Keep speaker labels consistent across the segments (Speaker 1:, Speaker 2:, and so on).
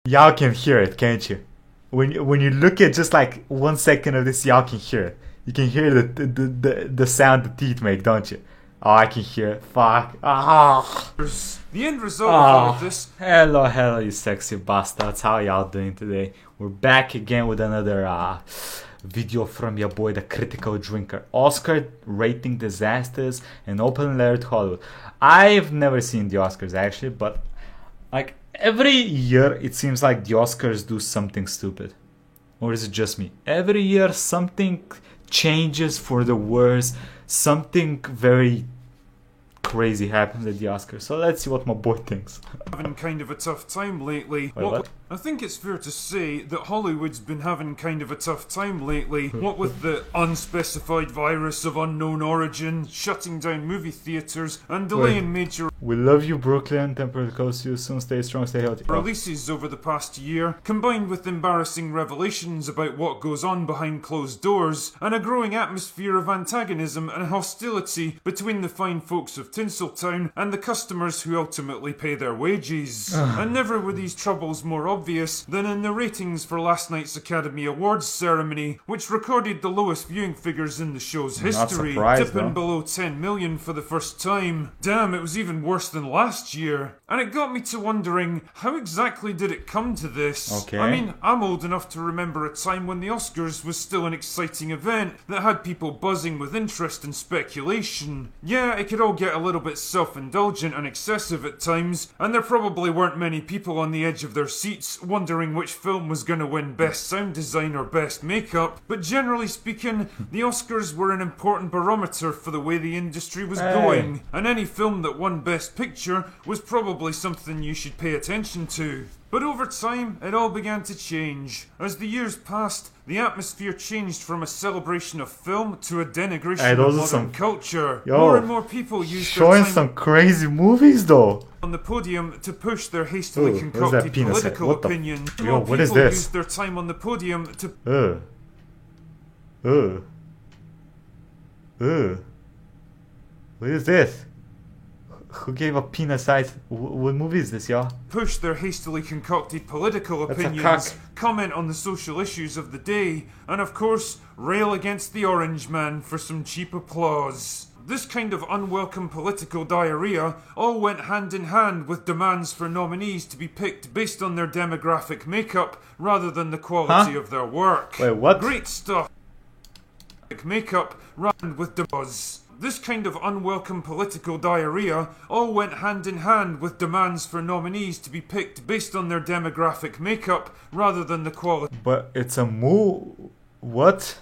Speaker 1: Y'all can hear it, can't you? When you look at just like 1 second of this, y'all can hear it. You can hear the sound the teeth make, don't you? Oh, I can hear it. Fuck. Ah.
Speaker 2: The end result of all of this.
Speaker 1: Hello, you sexy bastards. How y'all doing today? We're back again with another video from your boy, the Critical Drinker. Oscar rating disasters and open letter to Hollywood. I've never seen the Oscars actually, but like every year it seems like the Oscars do something stupid. Or is it just me? Every year something changes for the worse. Something very crazy happens at the Oscars. So let's see what my boy thinks.
Speaker 2: Having kind of a tough time lately.
Speaker 1: Wait, what?
Speaker 2: I think it's fair to say that Hollywood's been having kind of a tough time lately. What with the unspecified virus of unknown origin, shutting down movie theatres, and delaying major
Speaker 1: We love you, Brooklyn. Temporary close to you soon. Stay strong, stay healthy.
Speaker 2: releases over the past year, combined with embarrassing revelations about what goes on behind closed doors, and a growing atmosphere of antagonism and hostility between the fine folks of Tinseltown and the customers who ultimately pay their wages. And never were these troubles more obvious than in the ratings for last night's Academy Awards ceremony, which recorded the lowest viewing figures in the show's history, dipping below 10 million for the first time. Damn, it was even worse than last year. And it got me to wondering, how exactly did it come to this?
Speaker 1: Okay.
Speaker 2: I mean, I'm old enough to remember a time when the Oscars was still an exciting event that had people buzzing with interest and speculation. Yeah, it could all get a little bit self-indulgent and excessive at times, and there probably weren't many people on the edge of their seats wondering which film was going to win Best Sound Design or Best Makeup, but generally speaking, the Oscars were an important barometer for the way the industry was going, and any film that won Best Picture was probably something you should pay attention to. But over time, it all began to change. As the years passed, the atmosphere changed from a celebration of film to a denigration of modern culture. More and more people used their time
Speaker 1: some crazy movies though.
Speaker 2: on the podium to push their hastily concocted political opinion.
Speaker 1: Yo, what is
Speaker 2: People
Speaker 1: this?
Speaker 2: used their time on the podium to
Speaker 1: What is this? Who gave a penis size? What movie is this, y'all?
Speaker 2: push their hastily concocted political
Speaker 1: That's a
Speaker 2: opinions,
Speaker 1: cock.
Speaker 2: comment on the social issues of the day, and of course, rail against the Orange Man for some cheap applause. This kind of unwelcome political diarrhea all went hand in hand with demands for nominees to be picked based on their demographic makeup rather than the quality of their work.
Speaker 1: Wait, what?
Speaker 2: Great stuff. Makeup rather with demands. This kind of unwelcome political diarrhea all went hand in hand with demands for nominees to be picked based on their demographic makeup rather than the quality.
Speaker 1: But it's a What?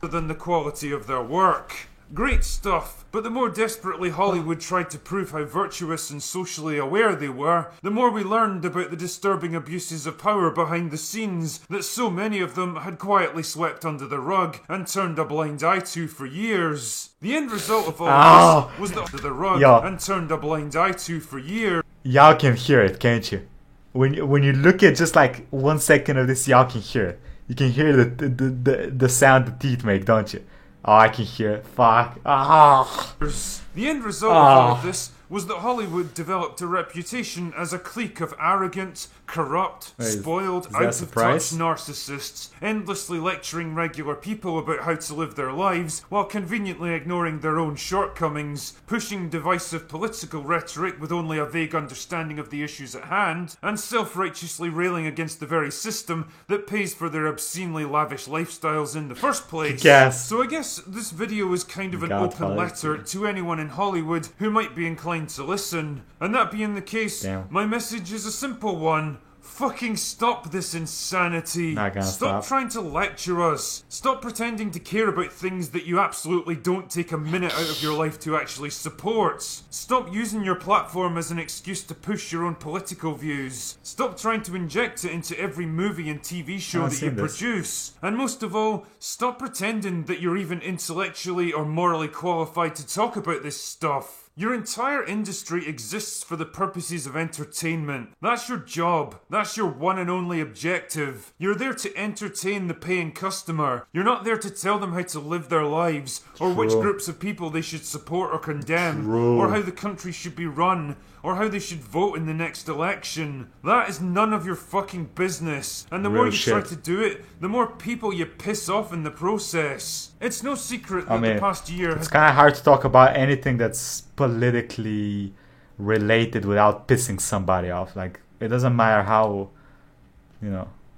Speaker 2: Than the quality of their work. Great stuff, but the more desperately Hollywood tried to prove how virtuous and socially aware they were, the more we learned about the disturbing abuses of power behind the scenes that so many of them had quietly swept under the rug and turned a blind eye to for years. The end result of all of this was that under the rug and turned a blind eye to for years.
Speaker 1: Y'all can hear it, can't you? When you look at just like 1 second of this, y'all can hear it. You can hear the sound the teeth make, don't you? Oh, I can hear it. Fuck.
Speaker 2: The end result of all of this was that Hollywood developed a reputation as a clique of arrogant, corrupt, spoiled, out-of-touch narcissists, endlessly lecturing regular people about how to live their lives, while conveniently ignoring their own shortcomings, pushing divisive political rhetoric with only a vague understanding of the issues at hand, and self-righteously railing against the very system that pays for their obscenely lavish lifestyles in the first place. So I guess this video is kind of an open letter to anyone in Hollywood who might be inclined to listen. And that being the case, my message is a simple one. Fucking stop this insanity. Stop trying to lecture us. Stop pretending to care about things that you absolutely don't take a minute out of your life to actually support. Stop using your platform as an excuse to push your own political views. Stop trying to inject it into every movie and TV show that you produce. And most of all, stop pretending that you're even intellectually or morally qualified to talk about this stuff. Your entire industry exists for the purposes of entertainment. That's your job. That's your one and only objective. You're there to entertain the paying customer. You're not there to tell them how to live their lives, or which groups of people they should support or condemn, or how the country should be run, or how they should vote in the next election. That is none of your fucking business. And the more you try to do it, the more people you piss off in the process. It's no secret that the past year
Speaker 1: it's kind of hard to talk about anything that's politically related without pissing somebody off. Like, it doesn't matter how,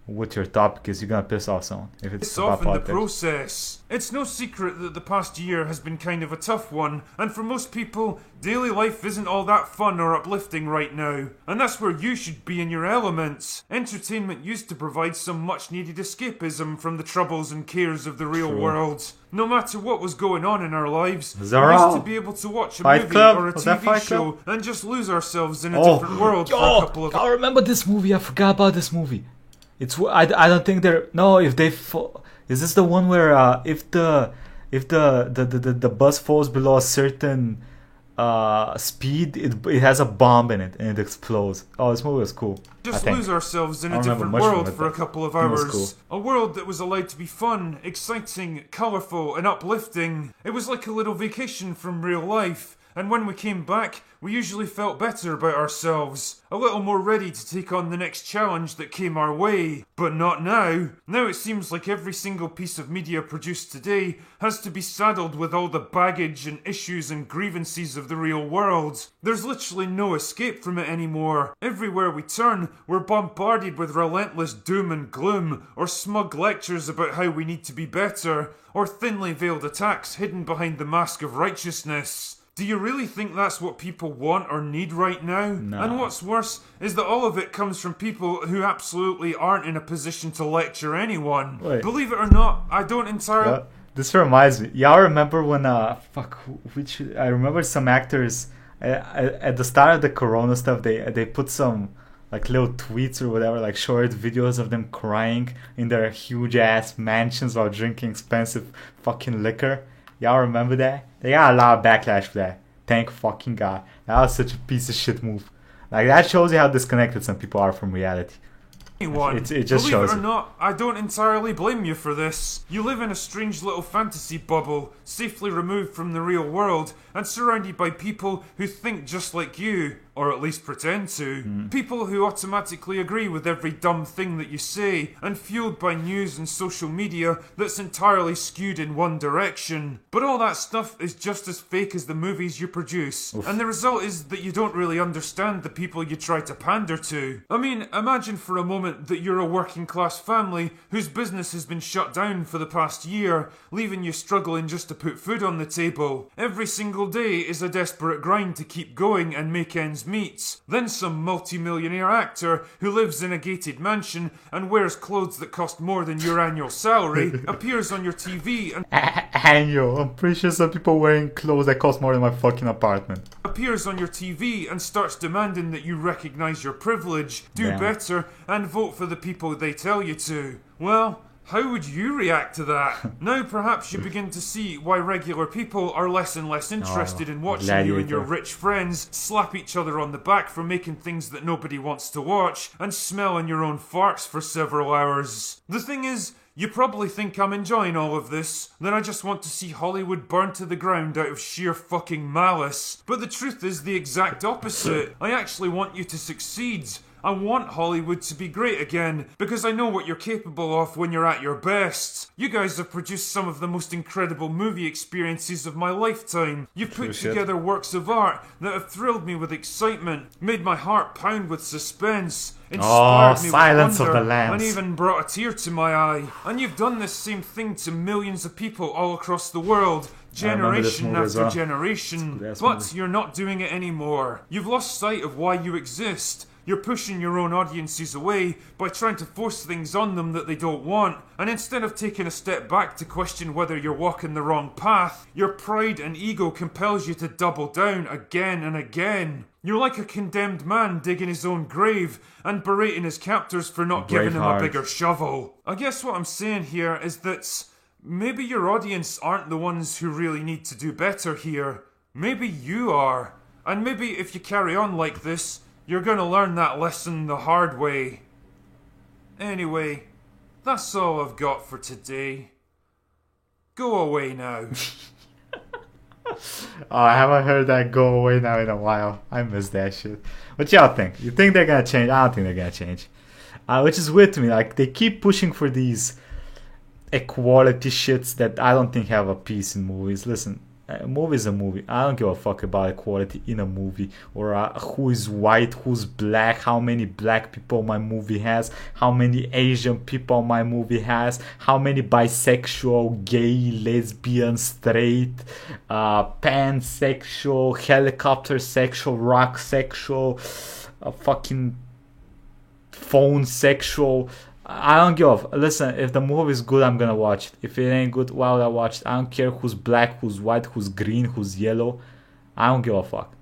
Speaker 1: what your topic is, you're gonna piss off someone if it's about politics.
Speaker 2: The process. It's no secret that the past year has been kind of a tough one, and for most people, daily life isn't all that fun or uplifting right now. And that's where you should be in your elements. Entertainment used to provide some much needed escapism from the troubles and cares of the real world. No matter what was going on in our lives, we used to be able to watch a movie or a TV show and just lose ourselves in a different world for a couple of...
Speaker 1: I remember this movie, I forgot about this movie. I don't think they're... No, if they... Is this the one where if the bus falls below a certain speed, it has a bomb in it and it explodes? Oh, this movie was cool.
Speaker 2: Just lose ourselves in a different world for a couple of hours. A world that was allowed to be fun, exciting, colourful and uplifting. It was like a little vacation from real life. And when we came back, we usually felt better about ourselves, a little more ready to take on the next challenge that came our way. But not now. Now it seems like every single piece of media produced today has to be saddled with all the baggage and issues and grievances of the real world. There's literally no escape from it anymore. Everywhere we turn, we're bombarded with relentless doom and gloom, or smug lectures about how we need to be better, or thinly veiled attacks hidden behind the mask of righteousness. Do you really think that's what people want or need right now?
Speaker 1: No.
Speaker 2: And what's worse is that all of it comes from people who absolutely aren't in a position to lecture anyone.
Speaker 1: Wait.
Speaker 2: Believe it or not, I don't entirely...
Speaker 1: This reminds me. Y'all remember when... I remember some actors... At the start of the corona stuff, they put some like little tweets or whatever, like short videos of them crying in their huge-ass mansions while drinking expensive fucking liquor. Y'all remember that? They got a lot of backlash for that. Thank fucking God. That was such a piece of shit move. Like, that shows you how disconnected some people are from reality.
Speaker 2: It just shows. Believe it or not, I don't entirely blame you for this. You live in a strange little fantasy bubble, safely removed from the real world, and surrounded by people who think just like you. Or at least pretend to. People who automatically agree with every dumb thing that you say, and fueled by news and social media that's entirely skewed in one direction. But all that stuff is just as fake as the movies you produce. Oof. And the result is that you don't really understand the people you try to pander to. I mean, imagine for a moment that you're a working class family whose business has been shut down for the past year, leaving you struggling just to put food on the table. Every single day is a desperate grind to keep going and make ends meet. Then some multi-millionaire actor who lives in a gated mansion and wears clothes that cost more than your annual salary appears on your TV and...
Speaker 1: Annual? I'm pretty sure some people wearing clothes that cost more than my fucking apartment.
Speaker 2: Appears on your TV and starts demanding that you recognise your privilege, do better, and vote for the people they tell you to. Well... how would you react to that? Now perhaps you begin to see why regular people are less and less interested in watching you and your rich friends slap each other on the back for making things that nobody wants to watch and smell on your own farts for several hours. The thing is, you probably think I'm enjoying all of this, that I just want to see Hollywood burn to the ground out of sheer fucking malice. But the truth is the exact opposite. I actually want you to succeed. I want Hollywood to be great again, because I know what you're capable of when you're at your best. You guys have produced some of the most incredible movie experiences of my lifetime. You've put together works of art that have thrilled me with excitement, made my heart pound with suspense, inspired me with wonder, and even brought a tear to my eye. And you've done this same thing to millions of people all across the world. Generation after generation. But you're not doing it anymore. You've lost sight of why you exist. You're pushing your own audiences away by trying to force things on them that they don't want, and instead of taking a step back to question whether you're walking the wrong path, your pride and ego compels you to double down again and again. You're like a condemned man digging his own grave and berating his captors for not giving him a bigger shovel. I guess what I'm saying here is that maybe your audience aren't the ones who really need to do better here. Maybe you are. And maybe if you carry on like this, you're gonna learn that lesson the hard way. Anyway, that's all I've got for today. Go away now.
Speaker 1: Oh, I haven't heard that "go away now" in a while. I miss that shit. What y'all think? You think they're gonna change? I don't think they're gonna change. Which is weird to me. Like, they keep pushing for these equality shits that I don't think have a piece in movies. Listen, a movie is a movie. I don't give a fuck about equality in a movie, or who is white, who's black, how many black people my movie has, how many Asian people my movie has, how many bisexual, gay, lesbian, straight, pansexual, helicopter sexual, rock sexual, fucking phone sexual. I don't give a listen. If the movie is good, I'm gonna watch it. If it ain't good, well, I watch it. I don't care who's black, who's white, who's green, who's yellow. I don't give a fuck.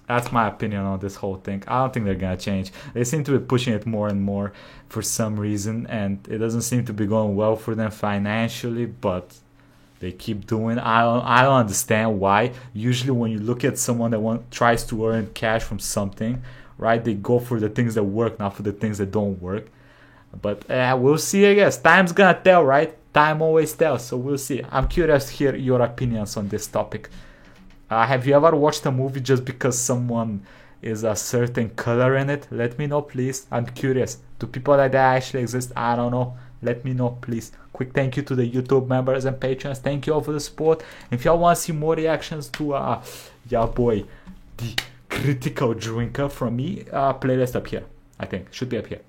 Speaker 1: That's my opinion on this whole thing. I don't think they're gonna change. They seem to be pushing it more and more for some reason, and it doesn't seem to be going well for them financially, but they keep doing. I don't understand why. Usually when you look at someone that tries to earn cash from something, right, they go for the things that work, not for the things that don't work. But we'll see, I guess. Time's gonna tell, right? Time always tells, so we'll see. I'm curious to hear your opinions on this topic. Have you ever watched a movie just because someone is a certain color in it? Let me know, please. I'm curious. Do people like that actually exist? I don't know. Let me know, please. Quick thank you to the YouTube members and patrons. Thank you all for the support. If y'all want to see more reactions to your boy, the Critical Drinker from me, playlist up here. I think should be up here.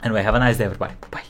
Speaker 1: Anyway, have a nice day, everybody. Bye bye.